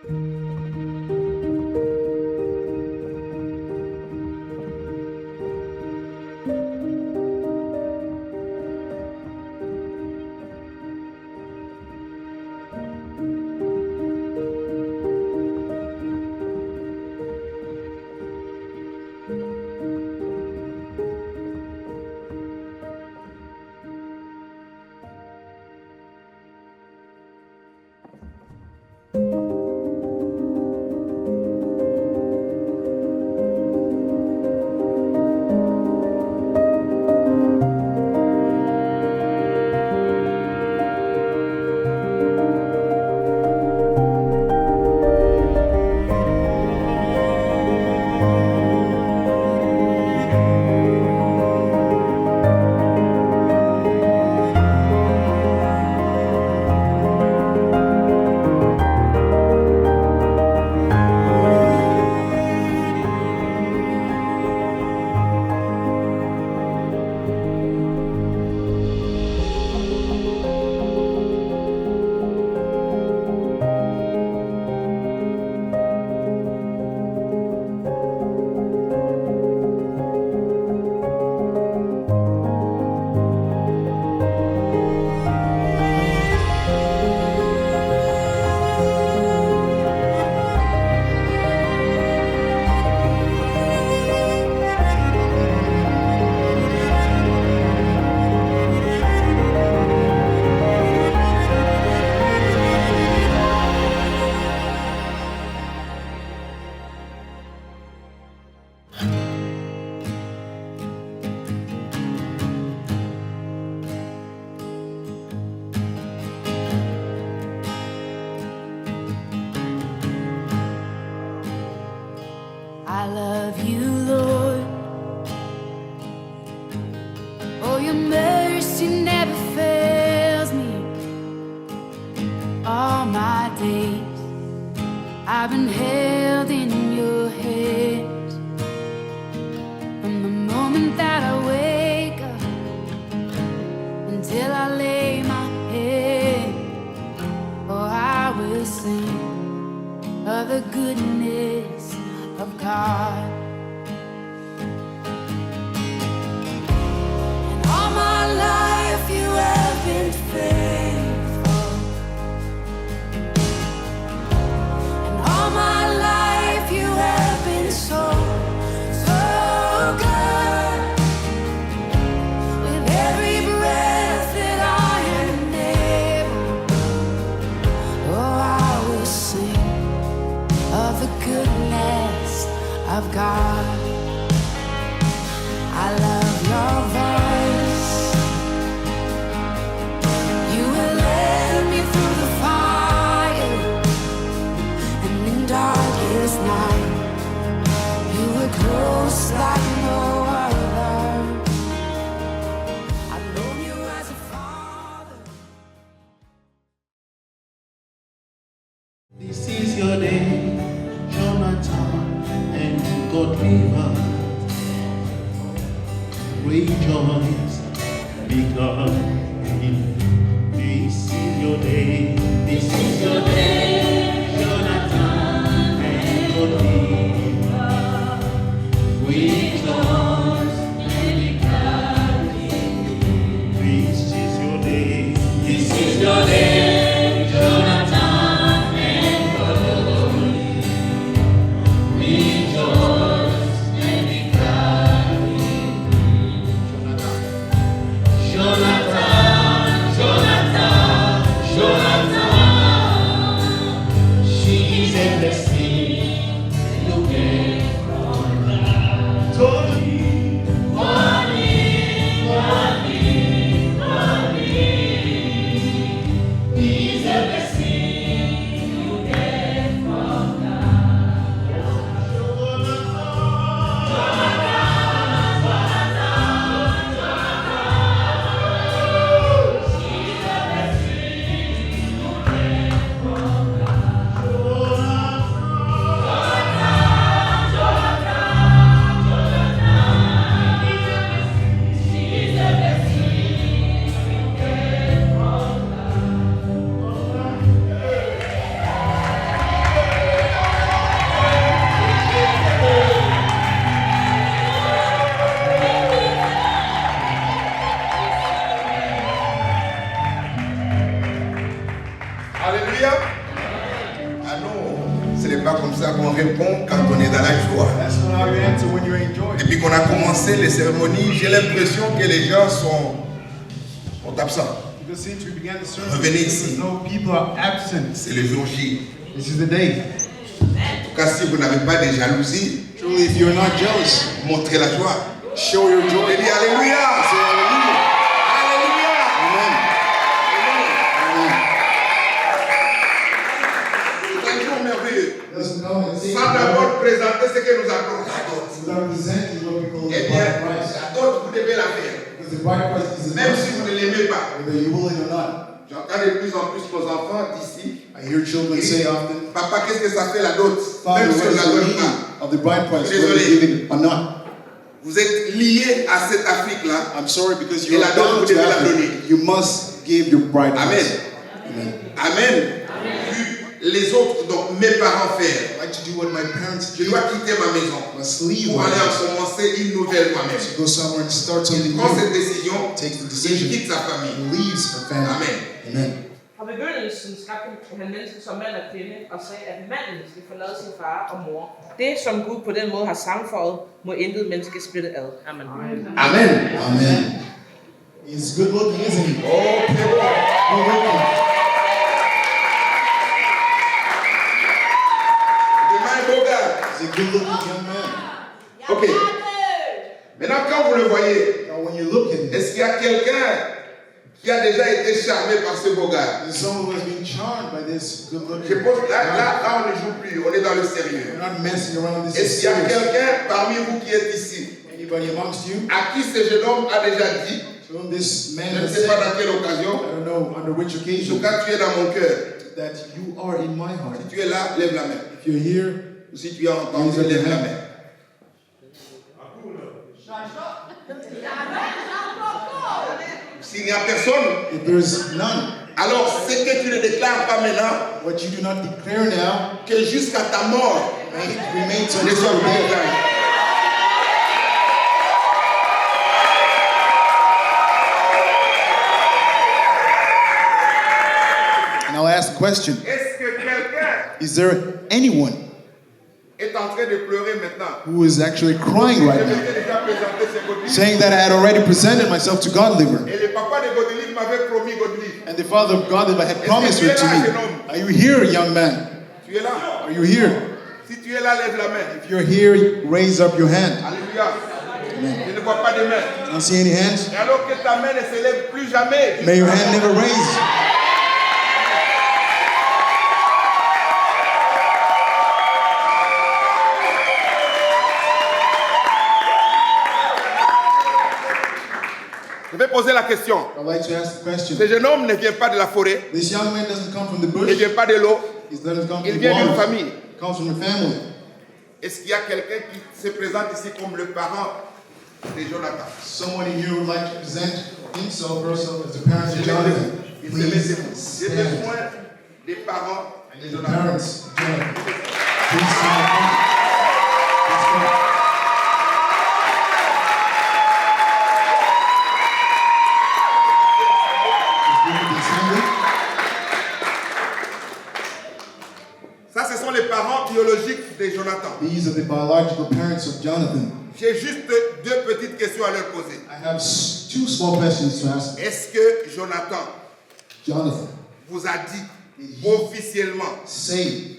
I love you, Lord. Oh, your mercy never fails me. All my days I've been held in your hands. From the moment that I wake up until I lay my head, oh, I will sing of the goodness of God. And all my life you have been faithful. And all my life you have been so, so good. With every breath that I am able, oh, I will sing of the goodness of God. I love your voice. You will lead me through the fire, and in darkest night you were close like no other. I've known you as a father. This is your day, Jonathan and God River. Rejoice, because this is your day. This is your day, Jonathan and God River. Rejoice, because this is your day. This is your day, Jonathan. Alléluia. Ah non, ce n'est pas comme ça qu'on répond quand on est dans la joie. That's not how you answer when you're in joy. Depuis qu'on a commencé les cérémonies, j'ai l'impression que les gens sont absents. Because since we began the service, Revenez ici. no people are absent. C'est le jour J. This is the day. En tout cas, si vous n'avez pas de jalousie, Truly, if you're not jealous, montrez la joie. show your Et joy. dis Alléluia. Say hallelujah. Alléluia. Amen. Amen. C'est un jour merveilleux. Let's come and sing. Sans d'abord présenter ce que nous appelons la dot. Without presenting what we call Eh the bien, bride price. la dot, vous devez la faire. Because the bride price is a Même must, si vous ne l'aimez pas. whether you will it or not. J'entends de plus en plus nos enfants d'ici. I hear children say often, Papa, qu'est-ce que ça fait la dot? Father, Même what si on is ne la the donne meaning pas. of the bride price, Désolé. whether you give it or not? Vous êtes liés à cette Afrique-là. I'm sorry, because Et you're la dot, bound vous to devez la Africa. donner. You must give your bride Amen. price. Amen. Amen. Vu les autres, donc mes parents faire. I like to do what my parents Je do. dois quitter ma maison I must leave pour my aller house commencer une nouvelle moi-même. to go somewhere and start something Il prend new. cette décision, Takes the il decision quitte sa famille. and leaves her family. Amen. Amen. Fra begyndelsen skabte han mennesket som mand og kvinde og sagde, at manden skal forlade sin far og mor. Det, som Gud på den måde har sangføjet, må intet menneske splitte ad. Amen. Amen. Amen. He's good looking, isn't he? Oh, c'est bon. Good looking. Demain, beau gars. He's a good looking young man. Ok. Maintenant, quand vous le voyez, Now, when you look at him, est-ce qu'il y a quelqu'un qui a déjà été charmé par ce beau gars? there's someone who has been charmed by this good Je looking. pense là, on ne joue plus, on est dans le sérieux. We're not messing around. This Est-ce is qu'il y a serious. quelqu'un parmi vous qui est ici, Anybody amongst you? à qui ce jeune homme a déjà dit, To whom this man je ne has sais pas said, dans quelle occasion, I don't know under which en tout occasion, cas tu es dans mon cœur. that you are in my heart. Si tu es là, lève la main. If you're here, Ou si tu as entendu, lève la main. S'il n'y a personne, if there's none, alors ce que tu ne déclares pas maintenant, what you do not declare now, que jusqu'à ta mort, may it remain to ne this soit very plus day. déclaré. And I'll ask a question. Est-ce que quelqu'un Is there anyone est en train de pleurer maintenant? who is actually crying Je right now, m'étais déjà présenté ce Godelive. saying that I had already presented myself to Godliver, Et le papa de Godelive m'avait promis Godelive. and the father of Godliver had promised her to me? Are you here, young man? Tu es là? Are you here? Si tu es là, lève la main. If you're here, raise up your hand. Alléluia. Je ne vois pas de main. I don't see any hands. Et alors que ta main ne se lève plus jamais. May your hand never raise. Je vais poser la question. I'd like to ask the question. Ce jeune homme ne vient pas de la forêt, This young man doesn't come from the il ne bush. vient pas de l'eau, He doesn't come il from the vient d'une water. famille. He comes from a family. Est-ce qu'il y a quelqu'un qui se présente ici comme le parent de Jonathan? Someone in here would like to present himself or herself as the parents of Jonathan. J'ai Please besoin stand. des parents de The Jonathan. parents of Jonathan. Please stand. Please stand. Please be assembly. Ça, ce sont les parents biologiques de Jonathan. These are the biological parents of Jonathan. J'ai juste deux petites questions à leur poser. I have two small questions to ask Est-ce que Jonathan Jonathan. vous a dit officiellement,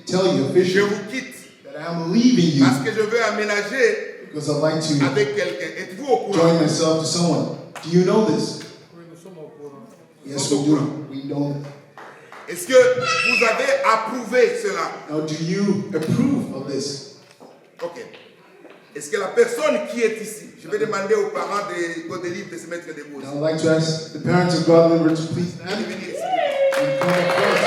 Tell you je officially vous quitte that I am leaving you parce que je veux aménager because I'd like to avec quelqu'un? Êtes-vous au courant? join myself to someone. Do you know this? Yes, we do. We know. Est-ce que vous avez approuvé cela? Now, do you approve of this? Ok. Est-ce que la personne qui est ici, je vais demander aux parents de Godelive de se mettre debout. Now, I'd like to ask the parents of Godliver to please Allez, stand venez ici. and come up first.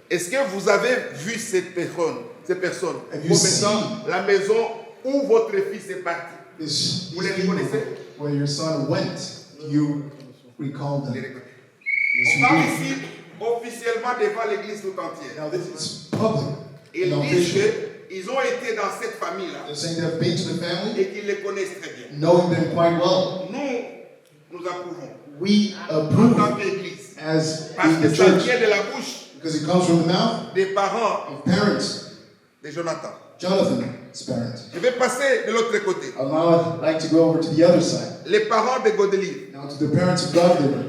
Est-ce que vous avez vu cette personne Have you Au seen- maintenant, la maison où votre fils est parti. These Vous les people reconnaissez? where your son went, do you recall Vous les them? reconnaissez. Yes, On parle we do. ici officiellement devant l'église tout entière. Now, this is public. Ils in our disent vision. qu'ils ont été dans cette famille-là They're saying they've been to the family, et qu'ils les connaissent très bien. knowing them quite well. Nous approuvons We en approve tant qu'Église as parce being que the ça church vient de la bouche because it comes from the mouth des parents of parents, de Jonathan. Jonathan's parents. Je vais passer de l'autre côté. Now I'd like to go over to the other side. Les parents de Godelive. Now to the parents of Godliver.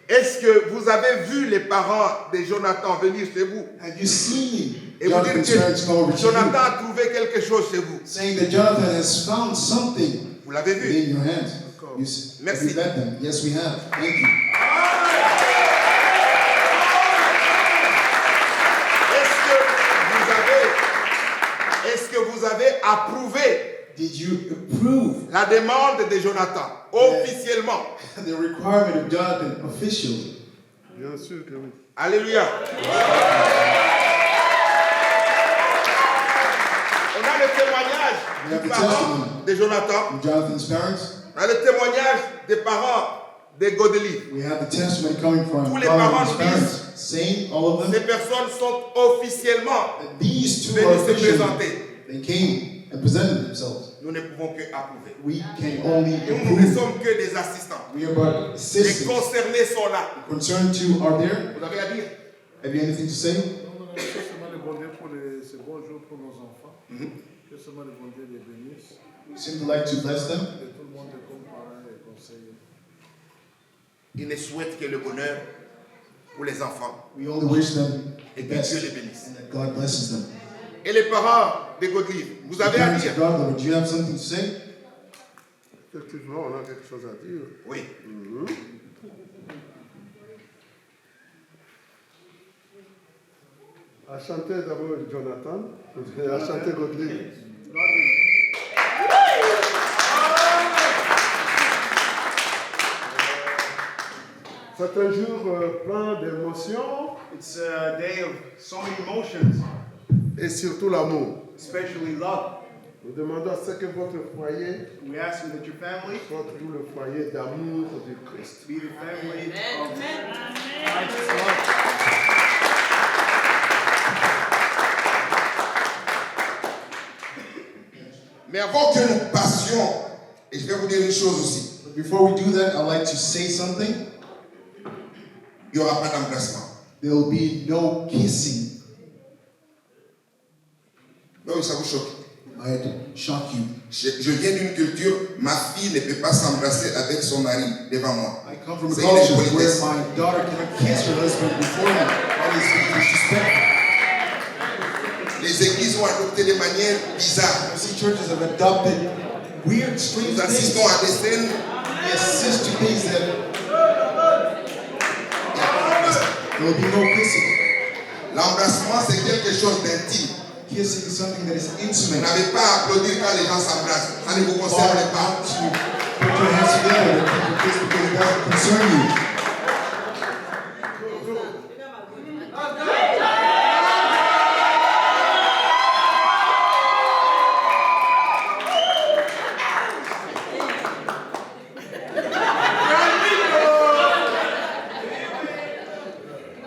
Est-ce que vous avez vu les parents de Jonathan venir chez vous Have you seen et vous dire Jonathan's parents come over que to you, Jonathan a trouvé quelque chose chez vous? saying that Jonathan has found something Vous l'avez vu? in your hands? Have Merci. you met them? Yes, we have. Thank you. Est-ce que vous avez approuvé Did you approve la demande de Jonathan officiellement? the requirement of Jonathan officially? Bien sûr que oui. Alléluia. On a le témoignage We have du the parent testimony. de Jonathan. Jonathan's parents. On a le témoignage des parents de Godelive. We have the testimony coming from Tous les parents Jonathan's nous parents, saying all of Ces them personnes sont officiellement that these two are venues se officially, présenter. they came and presented themselves. Nous ne pouvons que approuver. We can only Nous ne approve. sommes que des assistants. We are but Les assistants. concernés sont là. Concerned two are there. Vous avez à dire? Have you anything to say? Non, que seulement le bon Dieu pour ces bons jours pour nos enfants. Que seulement le bon Dieu les bénisse. We simply like to bless them. Et tout le monde comme parents et conseillers. Ils ne souhaitent que le bonheur pour les enfants. We only wish them the Et que best Dieu les bénisse. and that God blesses them. Et les parents de Godelive, vous The avez à parents dire? of God, do you have something to say? Effectivement, on a quelque chose à dire. Oui. À chanter d'abord Jonathan et à chanter Godelive. C'est un jour plein d'émotions It's a day of so many emotions, et surtout l'amour. especially love. Nous demandons à ce que votre foyer We ask you that your family soit toujours le foyer d'amour de Christ. be the family of Christ's love. Mais avant que nous passions, et je vais vous dire une chose aussi, But before we do that, I'd like to say something. il n'y aura pas d'embrassement. There will be no kissing. Oui, ça vous choque. Might shock you. Je viens d'une culture, ma fille ne peut pas s'embrasser avec son mari devant moi. I come from a C'est culture une where impolitesse. my daughter cannot kiss her husband before me. That is disrespectful. Les églises ont adopté des manières bizarres. I see churches have adopted weird, strange Nous assistons things. à des scènes. They assist to things that there will be no kissing. L'embrassement, c'est quelque chose d'intime. Kissing is something that is Vous intimate. n'avez pas à applaudir quand les gens s'embrassent. Ça ne vous Or concerne not pas. to put your hands together and people kiss because it doesn't concern you.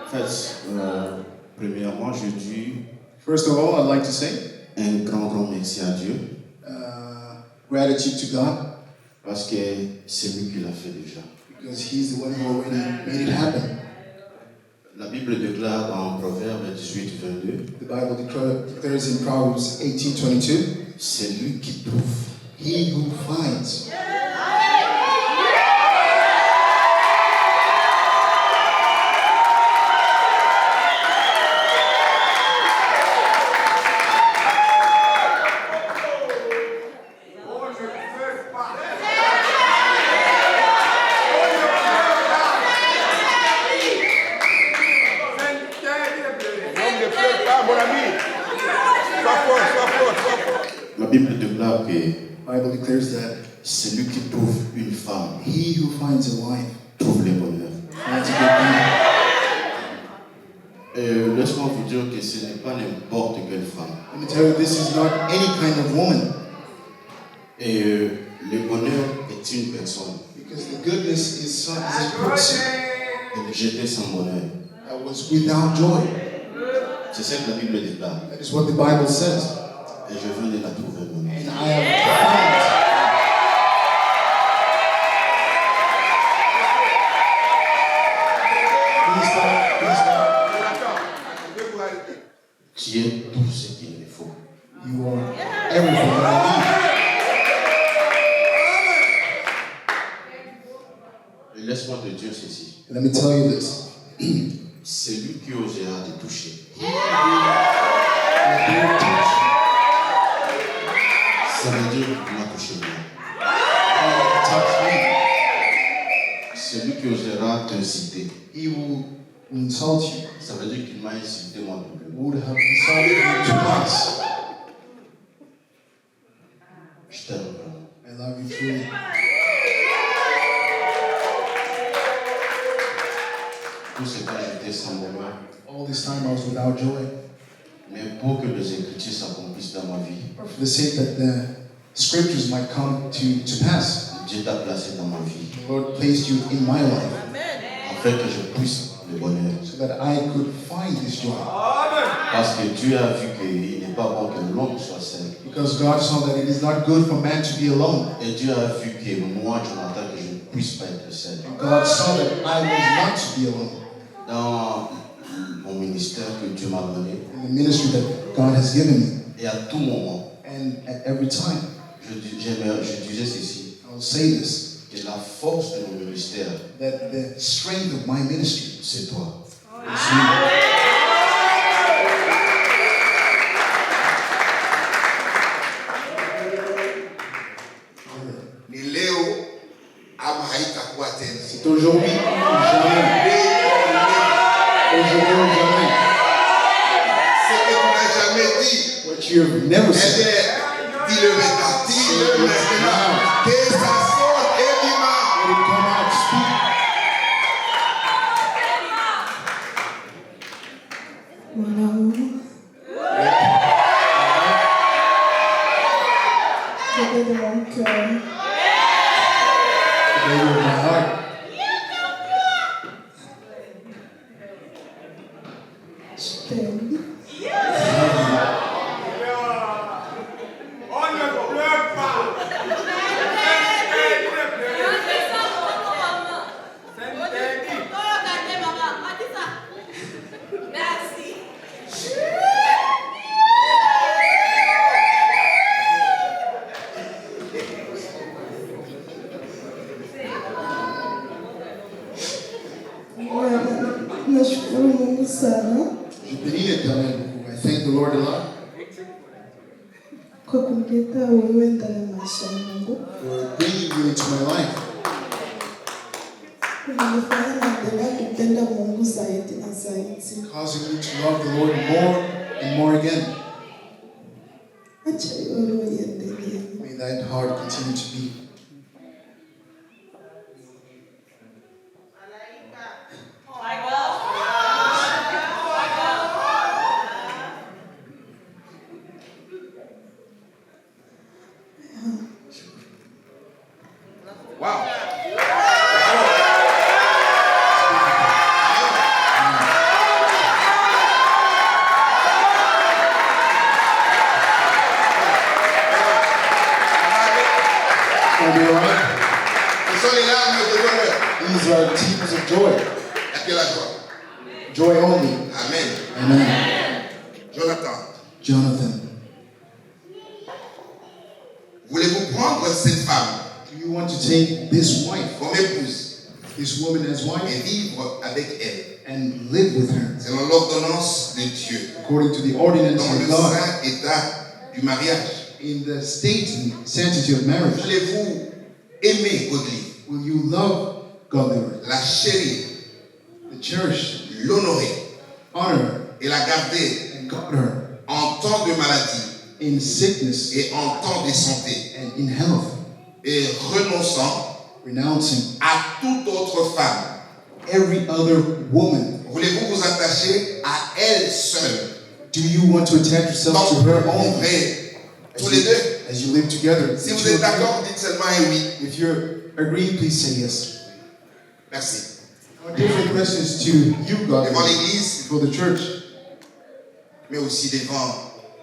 En fait, premièrement, je dis First of all, I'd like to say un grand merci à Dieu gratitude to God parce que c'est lui qui l'a fait déjà. because He's the one who already made it happen. La Bible déclare dans Proverbe 18-22, The Bible declares in Proverbs 18:22, c'est lui qui trouve. He who finds. L'homme ne pleure pas, mon ami. Sois fort, sois fort, sois fort. La Bible déclare que The Bible declares that celui qui trouve une femme he who finds a wife trouve le bonheur. finds a good man. Et laisse-moi vous dire que ce n'est pas n'importe quelle femme. Let me tell you, this is not any kind of woman Et le bonheur est une personne. because the goodness is a person Elle est jetée sans bonheur. that was without joy. C'est ce que la Bible déclare. That is what the Bible says. Et je viens de la trouver moi-même. And I have found. Please stop. Jonathan, je vais vous arrêter. Tu es tout ce qu'il me faut. You are everything that I Et laisse-moi te dire ceci. need. Let me tell you this. Celui qui osera te toucher, ça veut dire qu'il m'a touché moi. Touch me. Celui qui osera t'inciter, He will insult you. ça veut dire qu'il m'a incité moi non plus. Would have insulted you twice. Je t'aime vraiment. I love you truly. Tout ce temps j'étais sans bonheur. All this time I was without joy. Mais pour que les Écritures s'accomplissent dans ma vie, For the sake that the scriptures might come to pass. Dieu t'a placé dans ma vie, The Lord placed you in my life afin que je puisse le bonheur. so that I could find this joy. Parce que Dieu a vu qu'il n'est pas bon que l'homme soit seul. Because God saw that it is not good for man to be alone. Et Dieu a vu que moi, Jonathan, que je ne puisse pas être seul. God saw that I was not to be alone. Dans mon ministère que Dieu m'a donné, In the ministry that God has given me. et à tout moment, And at every time, je disais ceci, I will say this, que la force de mon ministère, that the strength of my ministry c'est toi. is you. Ni leo ama haitakuwa tena. C'est aujourd'hui ou jamais. Aujourd'hui ou jamais. Ce que tu n'as jamais dit, What you have never eh said. bien, dis-le maintenant. Dis-le maintenant. Que ça sorte évidemment. Let it come out. Speak. Mon amour, bébé de mon cœur, The baby of my heart. je t'aime. On ne pleure pas. Nashukuru Mungu sana Je bénis l'Éternel beaucoup. I thank the Lord a lot kwa kunileta wewe ndani ya maisha yangu. for bringing you into my life. Unanifanya naendelea kupenda Mungu zaidi na zaidi. Causing you to love the Lord more and more again. Acha hiyo roho iendelee. May that heart continue to beat. Wow. Are we all right? Ce sont les larmes de bonheur. These are tears of joy. Il n'y a que la joie. Joy only. Amen. Amen. Jonathan, Jonathan, voulez-vous prendre cette femme do you want to take this wife, comme épouse this woman as et wife, vivre avec elle and live with her selon l'ordonnance de Dieu according to the ordinance dans of le God saint état du mariage? in the state and sanctity of marriage? Voulez-vous aimer Godly, Will you love godly, la chérir, the cherish, l'honorer honor et la garder her, and guard her en temps de maladie in sickness et en temps de santé and in health, et renonçant renouncing à toute autre femme? every other woman? Voulez-vous vous attacher à elle seule? Do you want to attach yourself to Donc, her only ouvrez tous les deux. as you live together? Si vous êtes d'accord, dites seulement un oui. If you're agreeing, please say yes. Merci. Our different questions to you, God, Devant l'église, for the church. mais aussi devant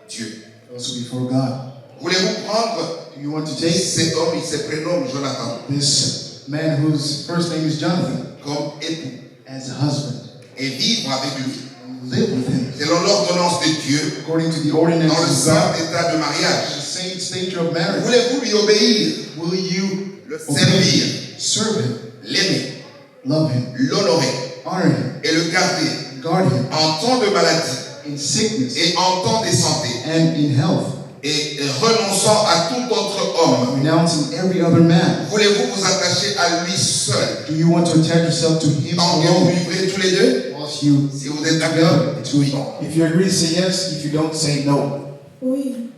Dieu. also before God. Voulez-vous prendre Do you want to take cet homme, il se prénomme Jonathan, this man whose first name is Jonathan comme époux as a husband et vivre avec lui and live with him selon l'ordonnance de Dieu according to the dans ordinance le of saint God, état de the mariage? same stature of marriage? Voulez-vous lui obéir, Will you le obey servir, him, serve him, l'aimer, love him, l'honorer honor him, et le garder guard him en temps de maladie in sickness et en temps de santé, and in health, et renonçant à tout autre homme? renouncing every other man? Voulez-vous vous attacher à lui seul Do you want to attach yourself to him tant que vous alone vivrez tous les deux? whilst you Si vous êtes d'accord, it's oui. If you agree, say yes. If you don't, say no. Oui.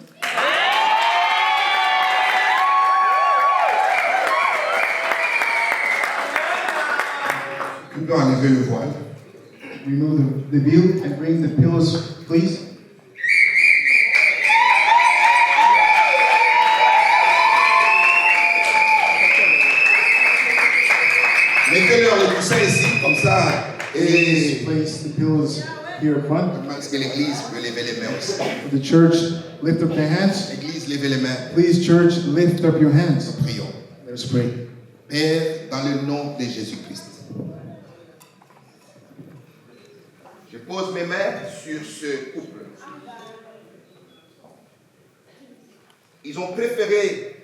tu peux enlever le voile. Remove the veil and bring the pillows, please. Mettez-leur les coussins ici, comme ça, et Place the pillows here in front. parce que l'église peut lever les mains aussi. The church, lift up their hands. L'église, levez les mains. Please, church, lift up your hands. Prions. Let us pray. Père, dans le nom de Jésus-Christ, je pose mes mains sur ce couple. Ils ont préféré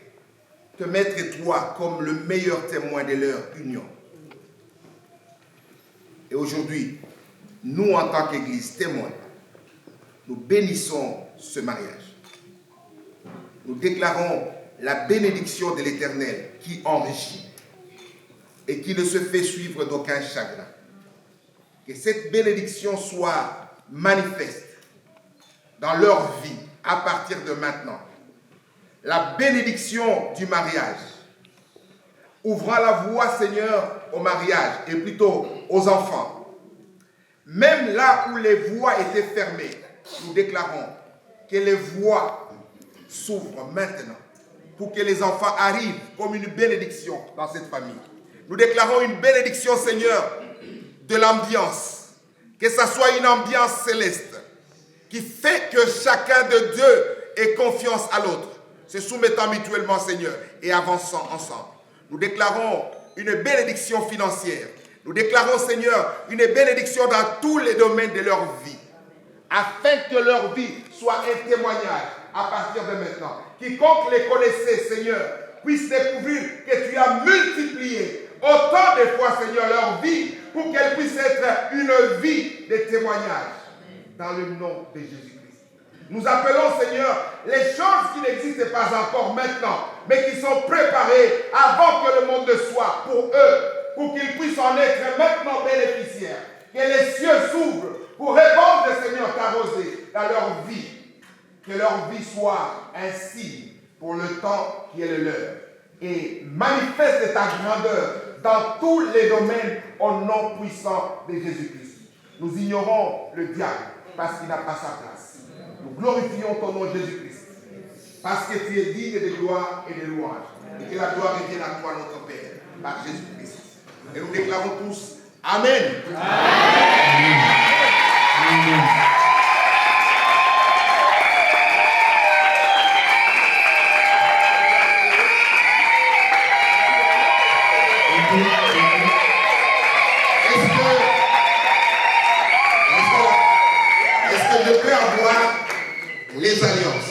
te mettre toi comme le meilleur témoin de leur union. Et aujourd'hui, nous en tant qu'Église témoins, nous bénissons ce mariage. Nous déclarons la bénédiction de l'Éternel qui enrichit et qui ne se fait suivre d'aucun chagrin. Que cette bénédiction soit manifeste dans leur vie à partir de maintenant. La bénédiction du mariage ouvrant la voie, Seigneur, au mariage et plutôt aux enfants. Même là où les voies étaient fermées, nous déclarons que les voies s'ouvrent maintenant pour que les enfants arrivent comme une bénédiction dans cette famille. Nous déclarons une bénédiction, Seigneur, de l'ambiance, que ça soit une ambiance céleste qui fait que chacun de deux ait confiance à l'autre, se soumettant mutuellement, Seigneur, et avançant ensemble. Nous déclarons une bénédiction financière. Nous déclarons, Seigneur, une bénédiction dans tous les domaines de leur vie, afin que leur vie soit un témoignage à partir de maintenant. Quiconque les connaissait, Seigneur, puisse découvrir que tu as multiplié autant de fois, Seigneur, leur vie pour qu'elle puisse être une vie de témoignage dans le nom de Jésus-Christ. Nous appelons, Seigneur, les choses qui n'existent pas encore maintenant, mais qui sont préparées avant que le monde soit pour eux, pour qu'ils puissent en être maintenant bénéficiaires. Que les cieux s'ouvrent pour répandre, Seigneur, ta rosée dans leur vie. Que leur vie soit un signe pour le temps qui est le leur. Et manifeste ta grandeur dans tous les domaines au nom puissant de Jésus-Christ. Nous ignorons le diable parce qu'il n'a pas sa place. Nous glorifions ton nom Jésus-Christ parce que tu es digne de gloire et de louange. Et que la gloire revienne à toi, notre Père, par Jésus-Christ. Et nous déclarons tous Amen. Amen. Amen. Est-ce que je peux avoir les alliances?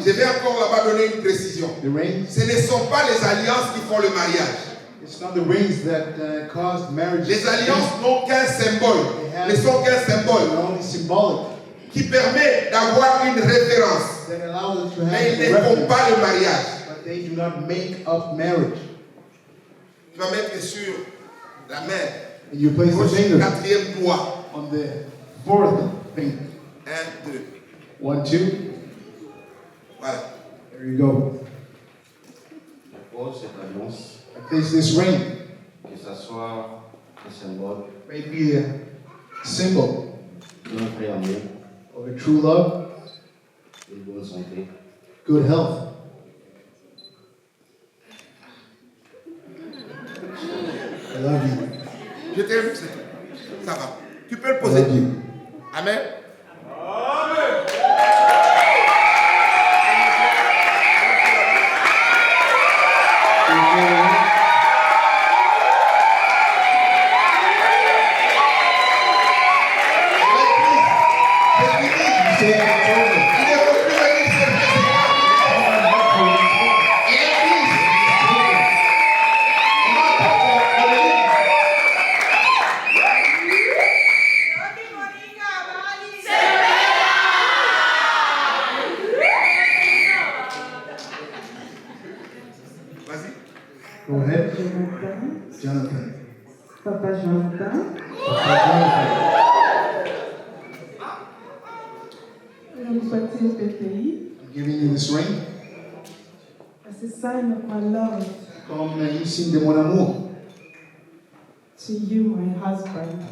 Je vais encore là-bas donner une précision. Ce ne sont pas les alliances qui font le mariage. It's not the rings that caused marriage. Les alliances n'ont qu'un symbole, ne sont qu'un symbole only symbolic. qui permet d'avoir une référence. That allows us to Mais ils have ne a font reference, pas le mariage. but they do not make up marriage. Tu vas mettre sur la main And you place the gauche, finger quatrième doigt. on the fourth finger. 1, 2. 1, 2. Voilà. There you go. Je pose cette alliance, I place this ring. que ce soit un symbole May it be a symbol d'un vrai amour, of a true love, une bonne santé, good health. I love you. Je t'aime, c'est tout. Ça va. Tu peux le I poser. love you. Amen. Go ahead. Jonathan, Jonathan. Papa Jonathan, Mpati PPI, I'm giving you this ring as a sign of my love comme un signe de mon amour. to you, my husband.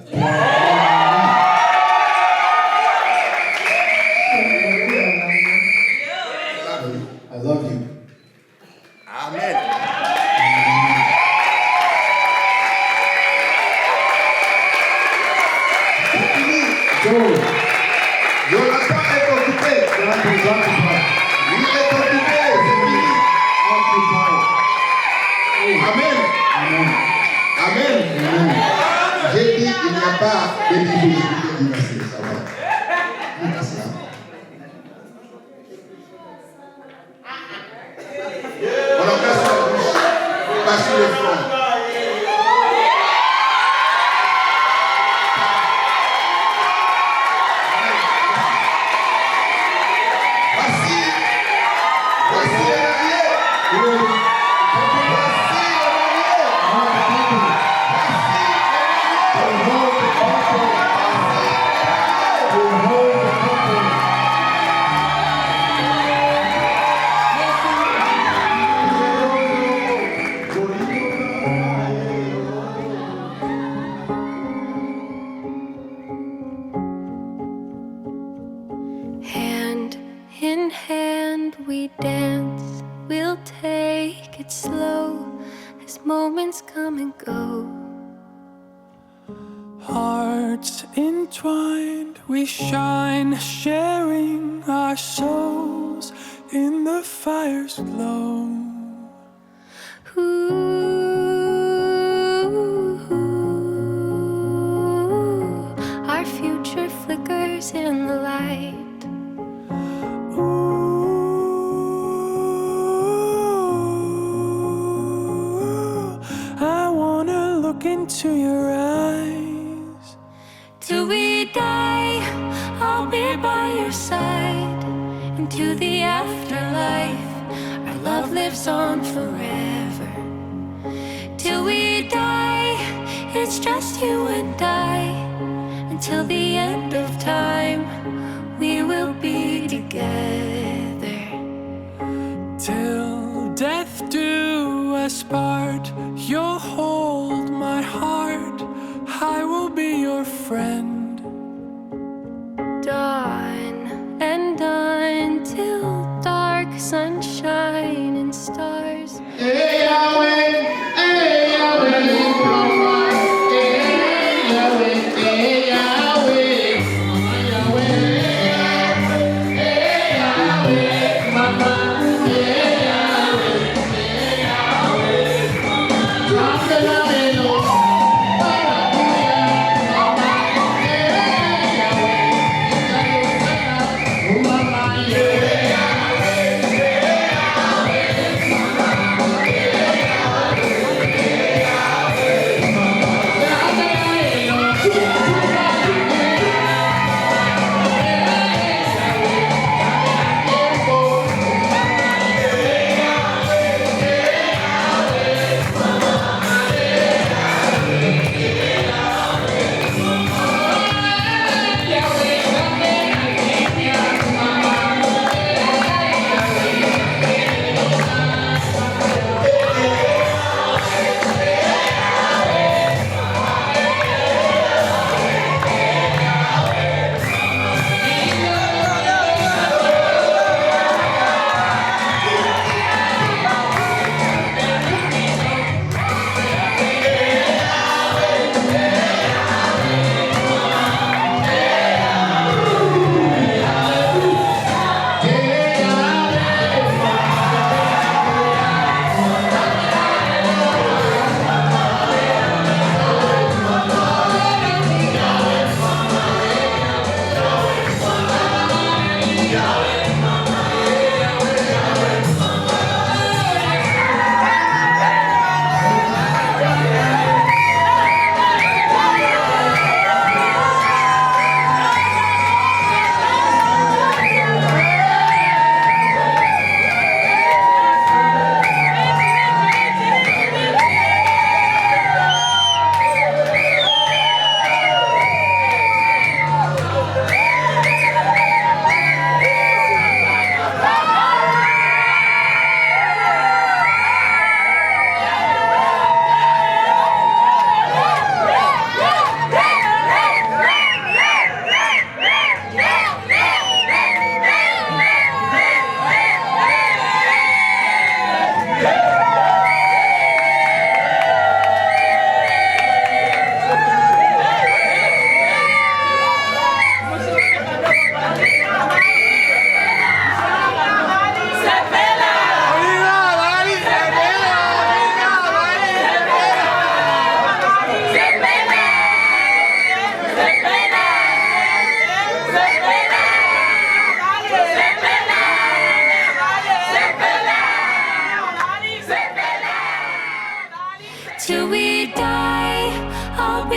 I love you. Amen. Go. Jonathan est occupé. Jonathan is occupied. Il est occupé. C'est fini. Occupied. Amen. Amen. Amen. Amen. J'ai dit il n'y a pas de difficulté. Merci, ça va. Merci. On en place sur la bouche, pas sur le front. Voici les mariés. Voici les mariés. Hand in hand we dance, we'll take it slow as moments come and go. Hearts entwined, we shine, sharing our souls in the fire's glow. Ooh, our future flickers in the light. Ooh, I wanna look into your eyes. Till we die, I'll be by your side. Into the afterlife, our love lives on forever. Till we die, it's just you and I. Until the end of time, we will be together. Till death do us part, you'll hold my heart. I will be your friend. Dawn and until dark sunshine and stars. Hey Yahweh, hey Yahweh, hey Yahweh, hey Yahweh, hey Yahweh, Mama, hey Yahweh, hey Yahweh, Mama,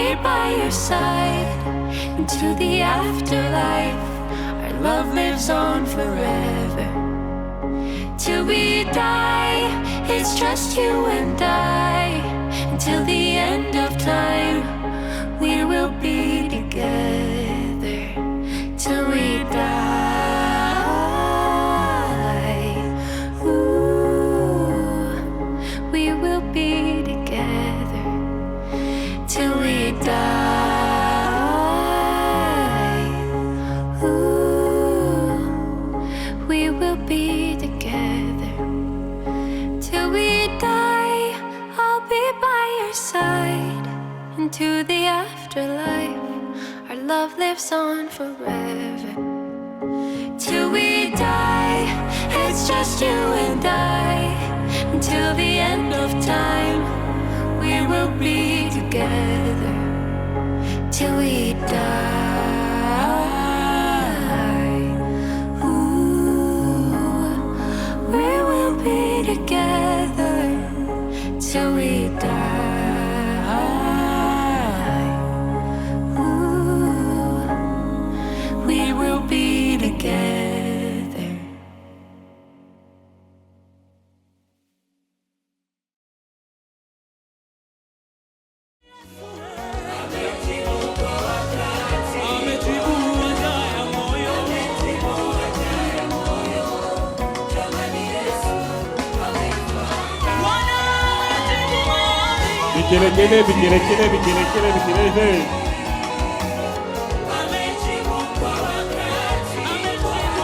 be by your side into the afterlife. Our love lives on forever. Till we die, it's just you and I. Until the end of time, we will be together. Till we die, ooh, we will be together. Till we die, ooh, we will be together. Till we die, I'll be by your side into the afterlife. Our love lives on forever. Till we die, it's just you and I. Until the end of time, we will be together. Till we die, ooh, we will be together. Till we die, ooh, we will be together. Vigelegele, vigelegele, vigelegele, vigelegele.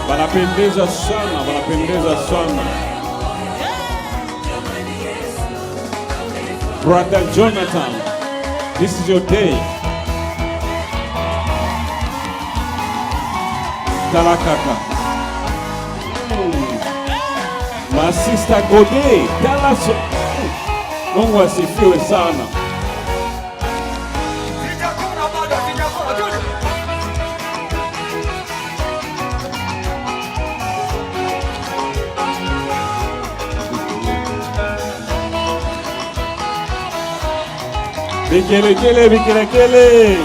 Wanapendeza sana, wanapendeza sana. Brother Jonathan, this is your day. Talakaka. My sister Gode, Talaso. Mungu asifiwe sana. Vigelegele, vigelegele.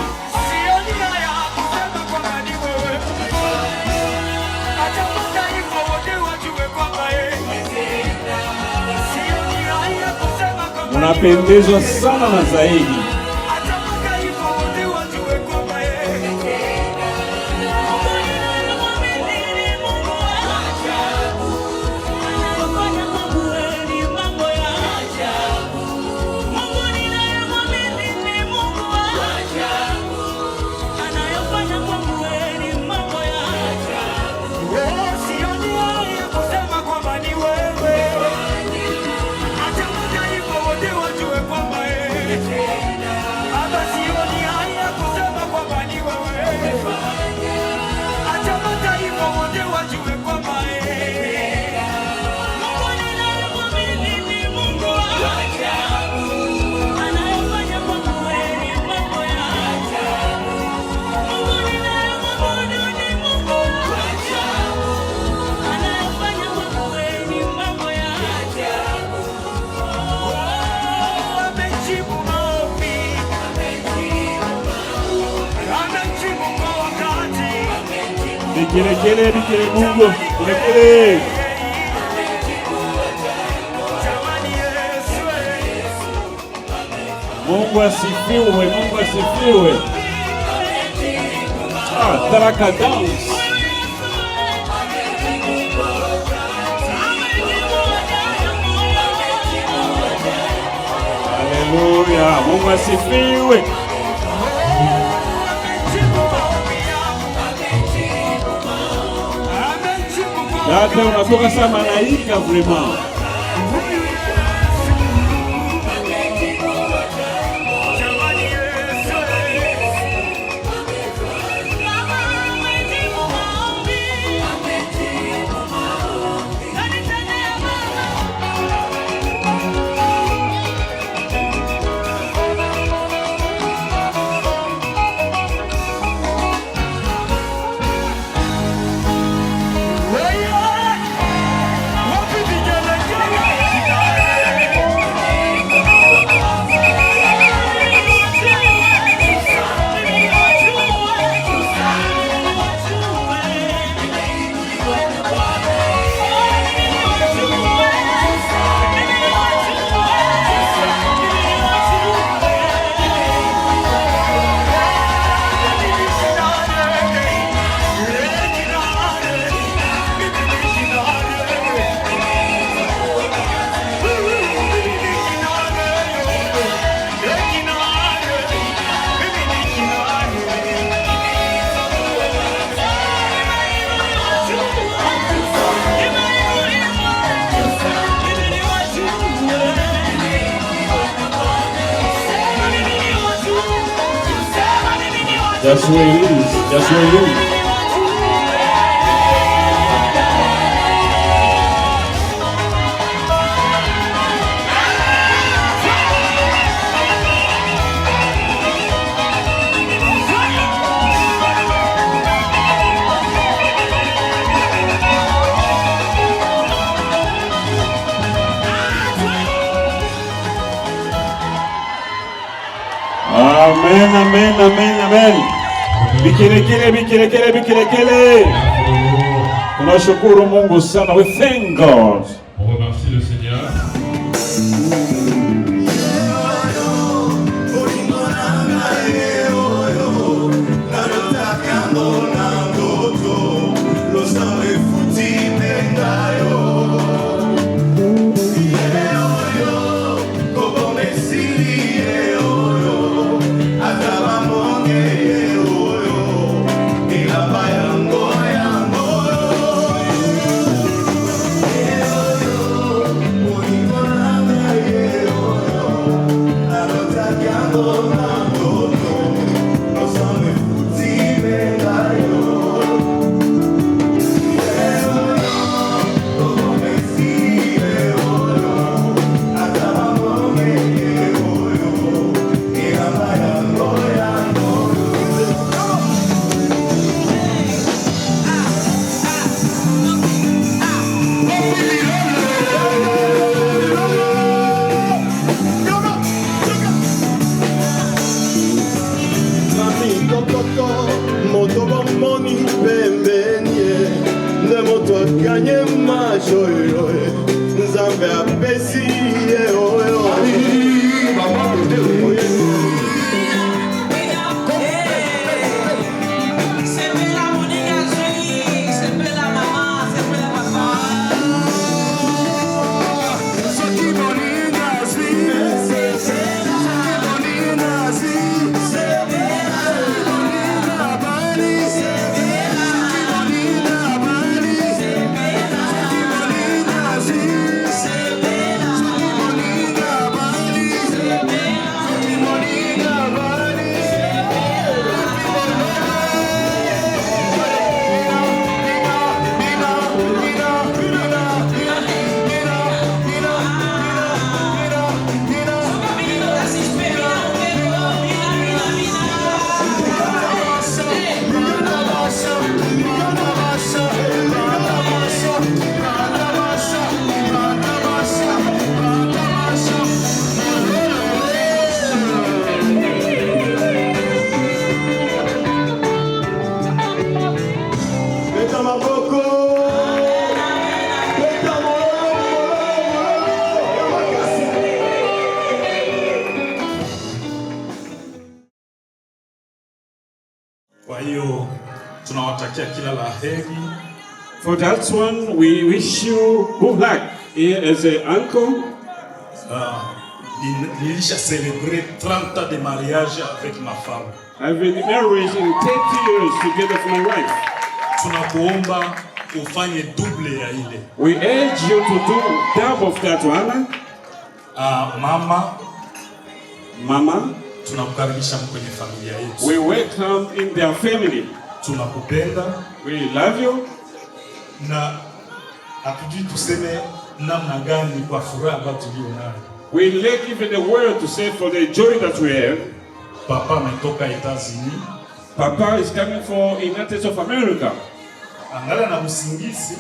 Unapendezwa sana na zaidi. Vigelegele, vigelegele Mungu, vigelegele. Mungu asifiwe, Mungu asifiwe. Talaka dance. Haleluya, Mungu asifiwe. Dada unatoka sana malaika vraiment. That's the way it is. That's the way it is. Amen, amen, amen, amen. Bikele. Tunashukuru Mungu sana. We thank God. On remercie le Seigneur. For that one, we wish you good luck. Here as an uncle. Nilisha célébrer 30 ans de mariage avec ma femme. I've been married in 30 years together with my wife. Tunakuomba ufanye double ya ile. We urge you to do double of that one. Mama, tunakukaribisha kwenye familia yetu. We welcome in their family. Tunakupenda. We love you. Na hatujui tuseme namna gani kwa furaha ambayo tulionayo. We lack even the word to say for the joy that we have. Papa ametoka Etats-Unis. Papa is coming from United States of America. Angala na usingizi.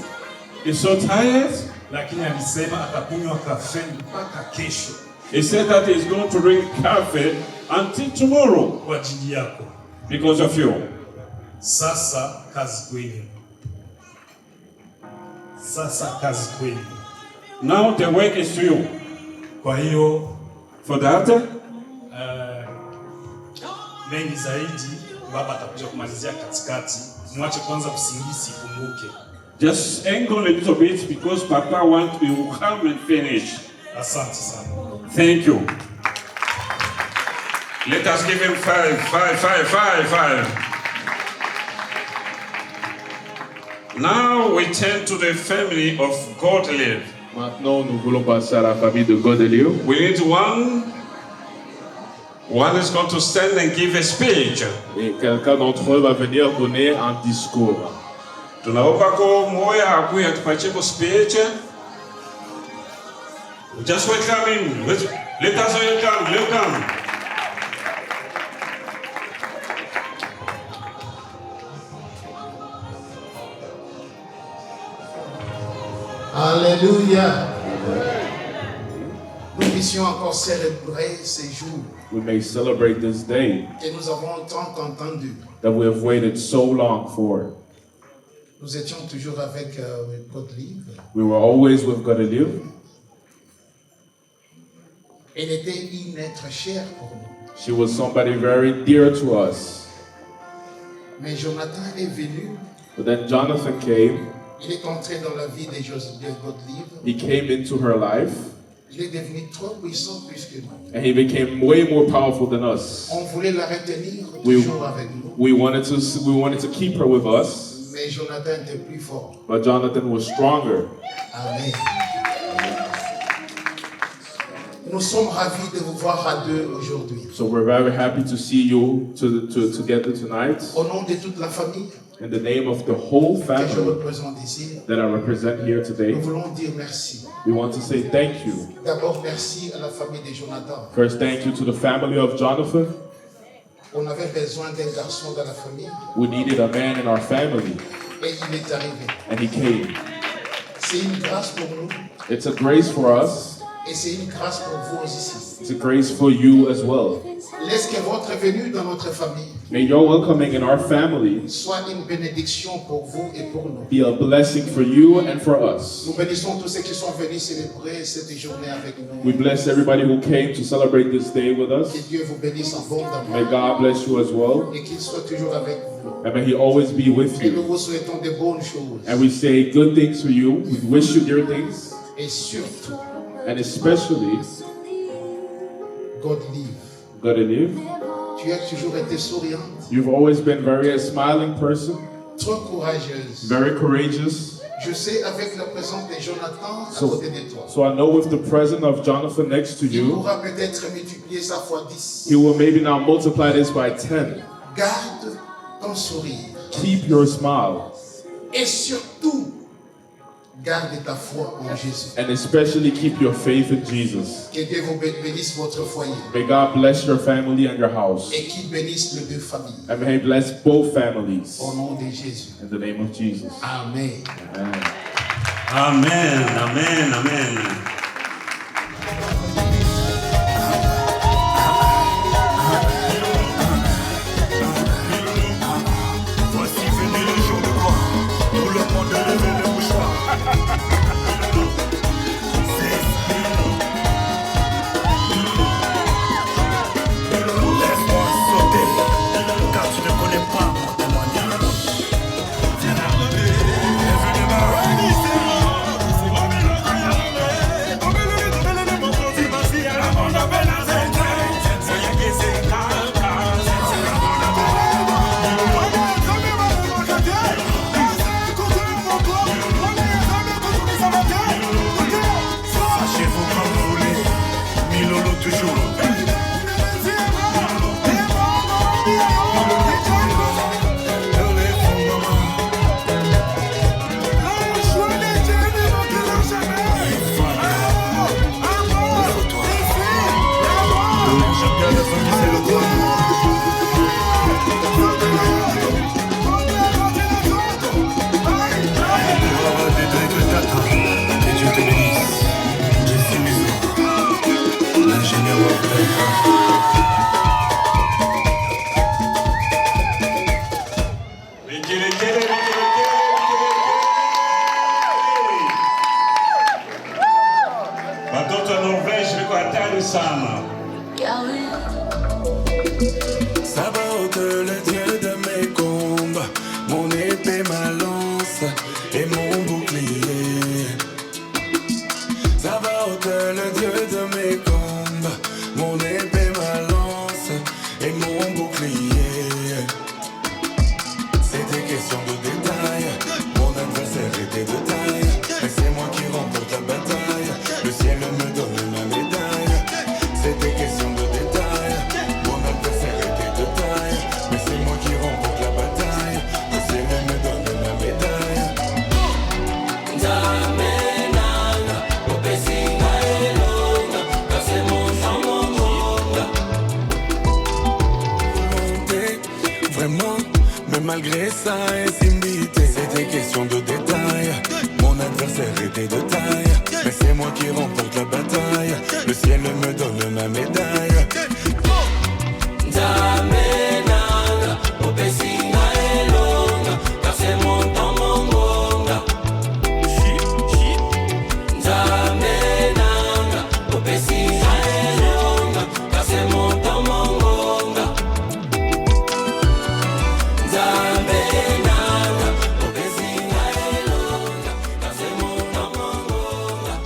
He's so tired. Lakini alisema atakunywa kafe mpaka kesho. He said that he's going to drink coffee until tomorrow. Kwa ajili yako. Because of you. Sasa kazi kwenu. Now the work is to you. Kwa hiyo, for that, mengi zaidi baba atakuja kumalizia katikati. Mwache kwanza usingizi ipunguke. Just hang on a little bit because Papa wants you to come and finish. Asante sana. Thank you. Let us give him 5. Now we turn to the family of Godelieu. Maintenant, nous voulons passer à la famille de Godelieu. We need one One is going to stand and give a speech. Et quelqu'un d'entre eux va venir donner un discours. Tunaomba kwa moya akuya tupatie kwa speech. Just welcome him. Let us welcome. Alléluia. Nous puissions encore célébrer ces jours We may celebrate this day que nous avons tant entendu. that we have waited so long for. Nous étions toujours avec Godelive. We were always with Godelive. Elle était une être chère pour nous. She was somebody very dear to us. Mais Jonathan est venu. But then Jonathan came. Il est entré dans la vie de Godelive. He came into her life. Il est devenu trop puissant plus que nous. And he became way more powerful than us. On voulait la retenir toujours avec nous. We wanted to keep her with us. Mais Jonathan était plus fort. But Jonathan was stronger. Amen. Nous sommes ravis de vous voir à deux aujourd'hui. So we're very happy to see you together tonight. Au nom de toute la famille. In the name of the whole Que je family représente ici. that I represent here today. Nous voulons dire merci. We want to say thank you. D'abord, merci à la famille de Jonathan. First, thank you to the family of Jonathan. On avait besoin d'un garçon dans la famille. We needed a man in our family. Et il est arrivé. And he came. C'est une grâce pour nous. It's a grace for us. Et c'est une grâce pour vous ici. It's a grace for you as well. Laisse que votre venue dans notre famille May your welcoming in our family soit une bénédiction pour vous et pour nous. be a blessing for you and for us. Nous bénissons tous ceux qui sont venus célébrer cette journée avec nous. We bless everybody who came to celebrate this day with Que us. Dieu vous bénisse abondamment. May God bless you as well. Et qu'il soit toujours avec vous. And may He always be with Et nous you. vous souhaitons de bonnes choses. And we say good things for you. We wish you dear things. Et surtout, And especially, Godelive. Godelive, Tu as toujours été souriante, you've always been very a smiling person, trop courageuse. very courageous. Je sais avec la présence de Jonathan à So, côté de toi. so I know with the presence of Jonathan next to Il you, pourra peut-être multiplier ça fois 10. he will maybe now multiply this by 10. Garde ton sourire. Keep your smile. Et surtout, garde ta foi en Jésus. And especially keep your faith in Jesus. Que Dieu vous bénisse votre foyer. May God bless your family and your house. Et qu'il bénisse les deux familles. And may He bless both families. Au nom de Jésus. In the name of Jesus. Amen. Amen. Amen, amen. Voici venu le jour de gloire. Tout le monde levait le mouchoir. Laisse-moi sauter, car tu ne connais pas mon témoignage. Est venu ma Sachez-vous comme vous voulez, Milolo toujours. Que Dieu te bénisse. Jessie Mizo, l'ingénieur Watoto wa Norvège liko hatari sana. Sabaoth, le Dieu de mes combats, mon épée, ma lance et mon bouclier. Sabaoth, le Dieu de mes combats, mon épée, ma lance et mon bouclier. C'était question de détail, mon adversaire était de taille, mais c'est moi qui remporte la bataille. Le ciel me donne ma médaille. C'était question de détail, ça et Simbité. C'était question de détail. Mon adversaire était de taille, mais c'est moi qui remporte la bataille. Le ciel me donne ma médaille. Zamenanga, opesinga elonga, car c'est mon temps mon gonga. Zamenanga, opesinga elonga, car c'est mon temps mon gonga. Zamenanga, opesinga elonga, car c'est mon temps mon gonga.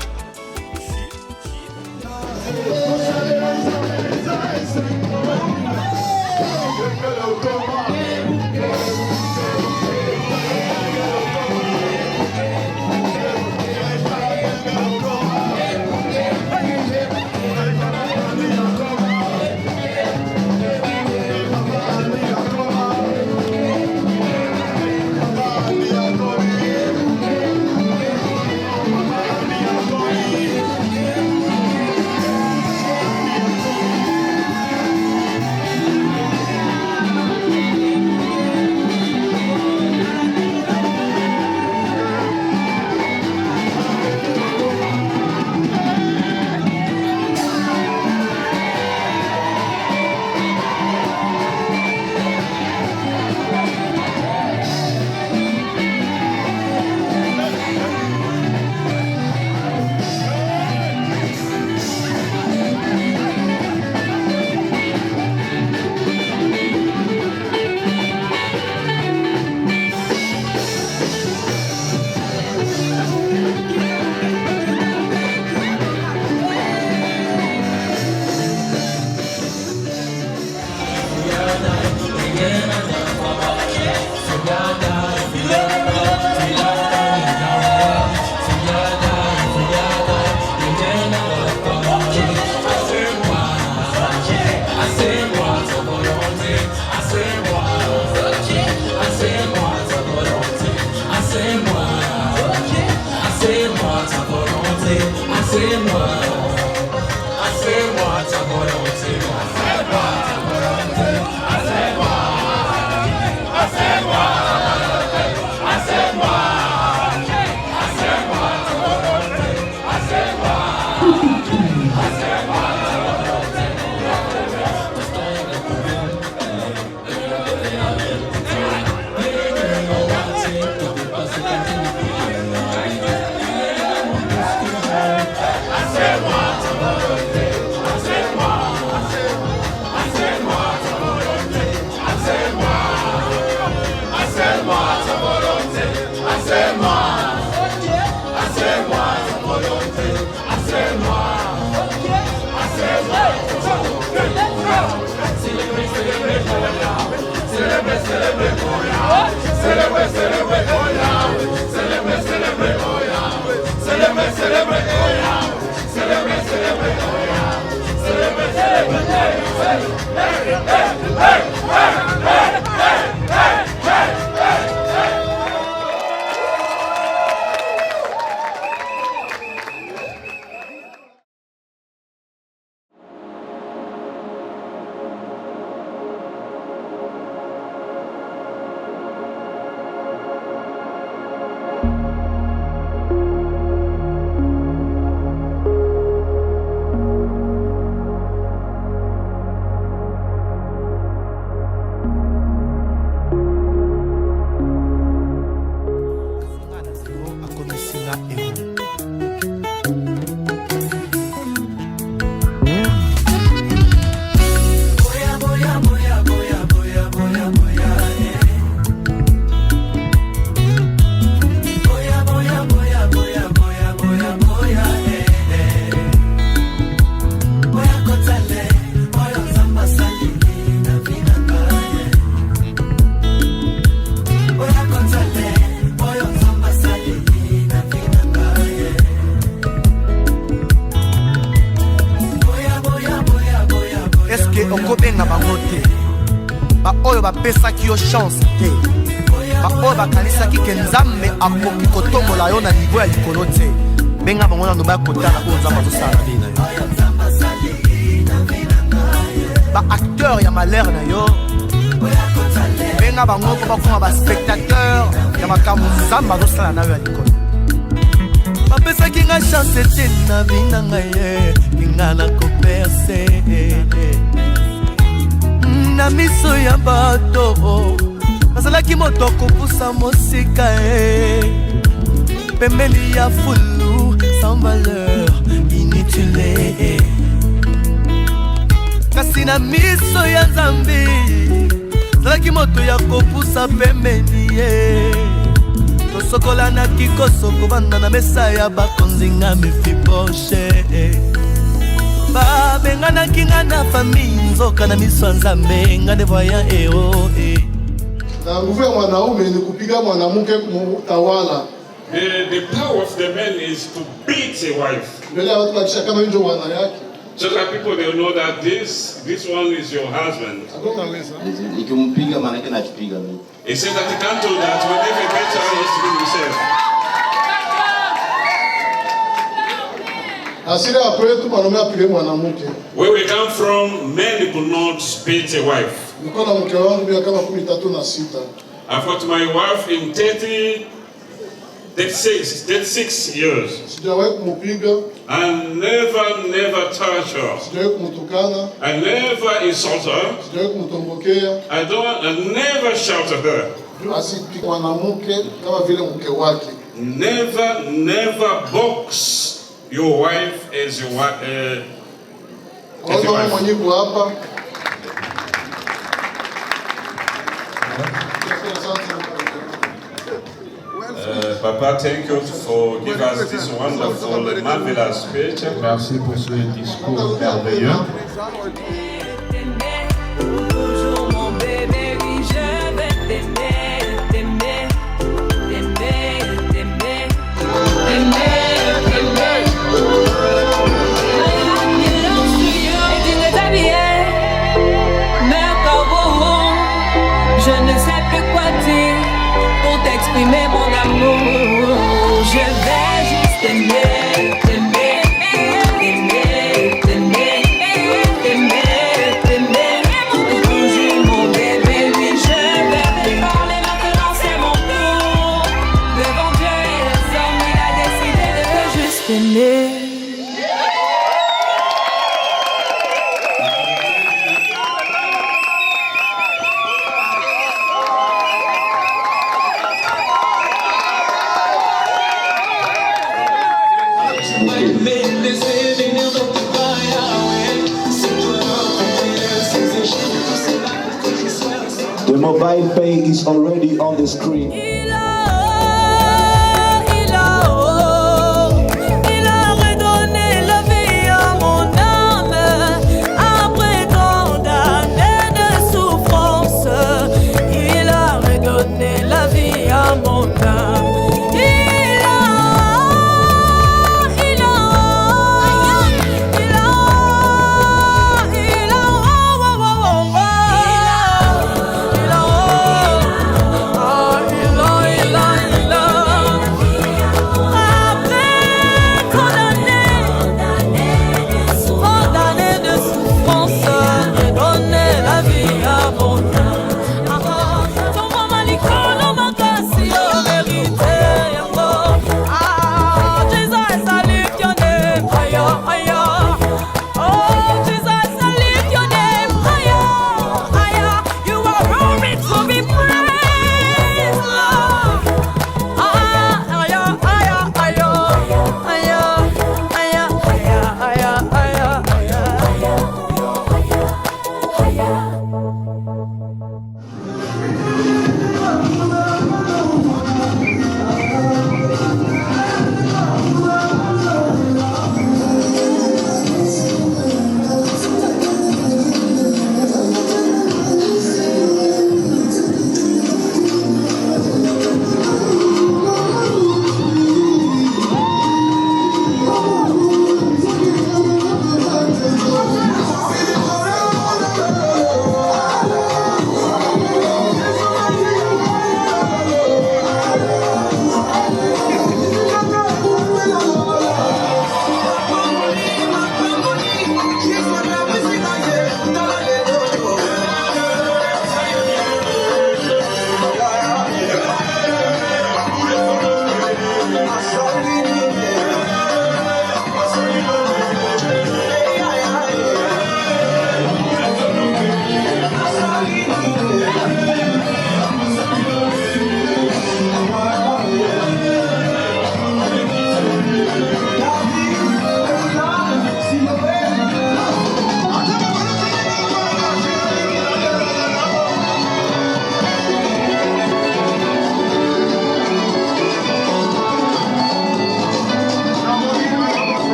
okobenga bango te, baoyo bapesaki yo chance te, baoyo bakanisaki ke nzambe akoki kotombola yo na nivo ya likolo te, benga bango nano bakotala oyo nzambe azosala na yo. Ba acteur ya malheur na yo, benga bango po bakoma baspectateur ya makambo nzambe azosala na yo ya likolo bapesaki nga chance te na vi na ngai ye kinga na koperse na miso ya bato nazalaki moto kopusa mosika pembeni ya fulu sans valeur inutile kasi na miso ya nzambe nazalaki moto ya kopusa pembeni ye tosokola na kikoso kovanda na mesa ya bakonzi nga Mefiboshe babenganaki nga na famille nzoka na miso ya nzambe nga nde voya eo na nguvu ya mwanaume ni kupiga mwanamke kumtawala. The power of the man is to beat a wife. Mbele ya watu bakisha kama ndio wana yake. So that people they know that this one is your husband. Nikimpiga maana yake nachipiga mimi. He said that he can't do that whenever he gets out he has to do himself. Asili ya kwetu mwanaume apige mwanamke. Where we come from, men could not beat a wife. Niko na mke wangu bila kama 36. I've got my wife in 36 years. Sijawahi kumpiga. I never touch her. Sijawahi kumtukana. I never insult her. Sijawahi kumtombokea. I never shout at her. Asipige mwanamke kama vile mke wake. Never box your wife as your wife. Papa, thank you for giving us this wonderful, marvelous speech. Merci pour ce discours merveilleux. Je ne sais plus quoi dire pour t'exprimer mon amour. Je vais juste t'aimer, t'aimer, t'aimer, t'aimer, t'aimer, t'aimer. Toujours mon bébé, oui, je vais te parler maintenant, c'est mon tour. Devant Dieu et les hommes, il a décidé de juste t'aimer. The mobile pay is already on the screen. Il a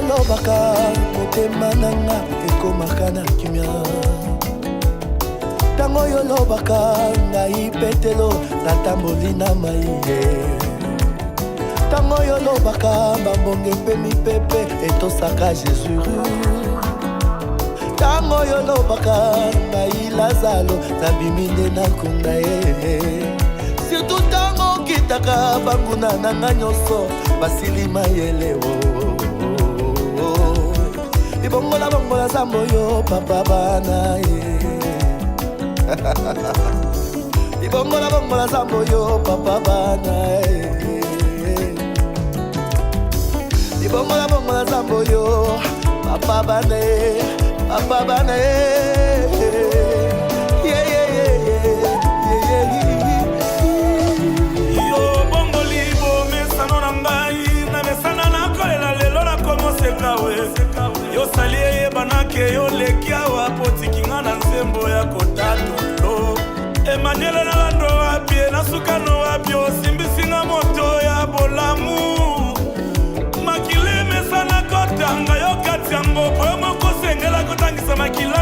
olobaka motema nanga ekomaka na kimia ntango oyo olobaka ngai petelo natamboli na maiye ntango oyo olobaka bambonge mpe mipepe etosaka Jésus ntango oyo olobaka ngai Lazalo nabiminde nakonga ye surtout ntango okitaka banguna nanga nyonso basili mayele ibongola bongola zambo yo papa bana ye ibongola bongola zambo yo papa bana ye ibongola bongola zambo yo papa bana ye papa bana yo bongoli bomesano na ngai na mesana nakolela lelo nakomoseka we yosali eyebanake yoleki awa potikinga na nzembo ya kotatondo emaniele na lando wapie nasukano wapi osimbisinga moto ya bolamu makile mesana kotanga yo kati yango po yo moko sengela kotangisa makila